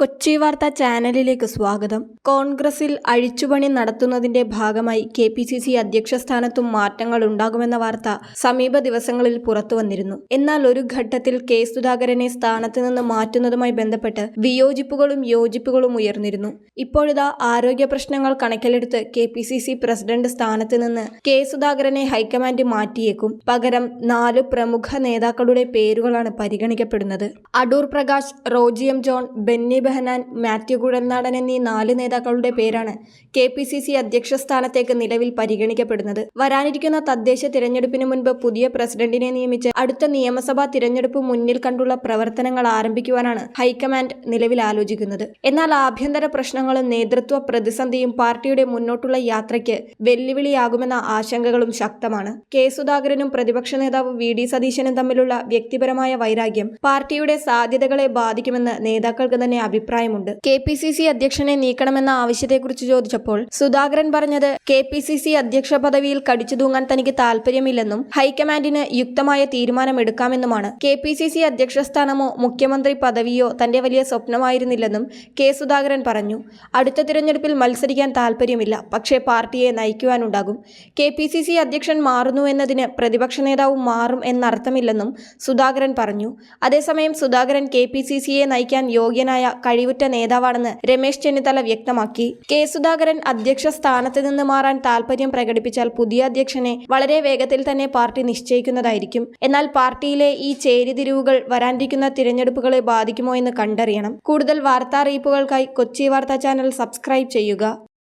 കൊച്ചി വാർത്താ ചാനലിലേക്ക് സ്വാഗതം. കോൺഗ്രസിൽ അഴിച്ചുപണി നടത്തുന്നതിന്റെ ഭാഗമായി KPCC അധ്യക്ഷ സ്ഥാനത്തും മാറ്റങ്ങൾ ഉണ്ടാകുമെന്ന വാർത്ത സമീപ ദിവസങ്ങളിൽ പുറത്തുവന്നിരുന്നു. എന്നാൽ ഒരു ഘട്ടത്തിൽ കെ സുധാകരനെ സ്ഥാനത്ത് നിന്ന് മാറ്റുന്നതുമായി ബന്ധപ്പെട്ട് വിയോജിപ്പുകളും യോജിപ്പുകളും ഉയർന്നിരുന്നു. ഇപ്പോഴിതാ ആരോഗ്യ പ്രശ്നങ്ങൾ കണക്കിലെടുത്ത് KPCC പ്രസിഡന്റ് സ്ഥാനത്ത് നിന്ന് കെ സുധാകരനെ ഹൈക്കമാൻഡ് മാറ്റിയേക്കും. പകരം 4 പ്രമുഖ നേതാക്കളുടെ പേരുകളാണ് പരിഗണിക്കപ്പെടുന്നത്. അടൂർ പ്രകാശ്, റോജി എം ജോൺ, ബെന്നി ബെഹനാൻ, മാത്യു കുഴൽനാടൻ എന്നീ 4 നേതാക്കളുടെ പേരാണ് KPCC അധ്യക്ഷ സ്ഥാനത്തേക്ക് നിലവിൽ പരിഗണിക്കപ്പെടുന്നത്. വരാനിരിക്കുന്ന തദ്ദേശ തിരഞ്ഞെടുപ്പിന് മുൻപ് പുതിയ പ്രസിഡന്റിനെ നിയമിച്ച് അടുത്ത നിയമസഭാ തിരഞ്ഞെടുപ്പ് മുന്നിൽ കണ്ടുള്ള പ്രവർത്തനങ്ങൾ ആരംഭിക്കുവാനാണ് ഹൈക്കമാൻഡ് നിലവിൽ ആലോചിക്കുന്നത്. എന്നാൽ ആഭ്യന്തര പ്രശ്നങ്ങളും നേതൃത്വ പ്രതിസന്ധിയും പാർട്ടിയുടെ മുന്നോട്ടുള്ള യാത്രയ്ക്ക് വെല്ലുവിളിയാകുമെന്ന ആശങ്കകളും ശക്തമാണ്. കെ സുധാകരനും പ്രതിപക്ഷ നേതാവ് VD സതീശനും തമ്മിലുള്ള വ്യക്തിപരമായ വൈരാഗ്യം പാർട്ടിയുടെ സാധ്യതകളെ ബാധിക്കുമെന്ന് നേതാക്കൾക്ക് തന്നെ അഭിപ്രായമുണ്ട്. KPCC അധ്യക്ഷനെ നീക്കണമെന്ന ആവശ്യത്തെക്കുറിച്ച് ചോദിച്ചപ്പോൾ സുധാകരൻ പറഞ്ഞത് KPCC അധ്യക്ഷ പദവിയിൽ കടിച്ചു തൂങ്ങാൻ തനിക്ക് താല്പര്യമില്ലെന്നും ഹൈക്കമാൻഡിന് യുക്തമായ തീരുമാനമെടുക്കാമെന്നുമാണ്. KPCC അധ്യക്ഷ സ്ഥാനമോ മുഖ്യമന്ത്രി പദവിയോ തന്റെ വലിയ സ്വപ്നമായിരുന്നില്ലെന്നും കെ സുധാകരൻ പറഞ്ഞു. അടുത്ത തിരഞ്ഞെടുപ്പിൽ മത്സരിക്കാൻ താല്പര്യമില്ല, പക്ഷേ പാർട്ടിയെ നയിക്കുവാനുണ്ടാകും. KPCC അധ്യക്ഷൻ മാറുന്നു എന്നതിന് പ്രതിപക്ഷ നേതാവ് മാറും എന്നർത്ഥമില്ലെന്നും സുധാകരൻ പറഞ്ഞു. അതേസമയം സുധാകരൻ KPCCയെ നയിക്കാൻ യോഗ്യനായ കഴിവുറ്റ നേതാവാണെന്ന് രമേശ് ചെന്നിത്തല വ്യക്തമാക്കി. കെ സുധാകരൻ അധ്യക്ഷ സ്ഥാനത്ത് നിന്ന് മാറാൻ താല്പര്യം പ്രകടിപ്പിച്ചാൽ പുതിയ അധ്യക്ഷനെ വളരെ വേഗത്തിൽ തന്നെ പാർട്ടി നിശ്ചയിക്കുന്നതായിരിക്കും. എന്നാൽ പാർട്ടിയിലെ ഈ ചേരിതിരിവുകൾ വരാനിരിക്കുന്ന തിരഞ്ഞെടുപ്പുകളെ ബാധിക്കുമോ എന്ന് കണ്ടറിയണം. കൂടുതൽ വാർത്താ അറിയിപ്പുകൾക്കായി കൊച്ചി വാർത്താ ചാനൽ സബ്സ്ക്രൈബ് ചെയ്യുക.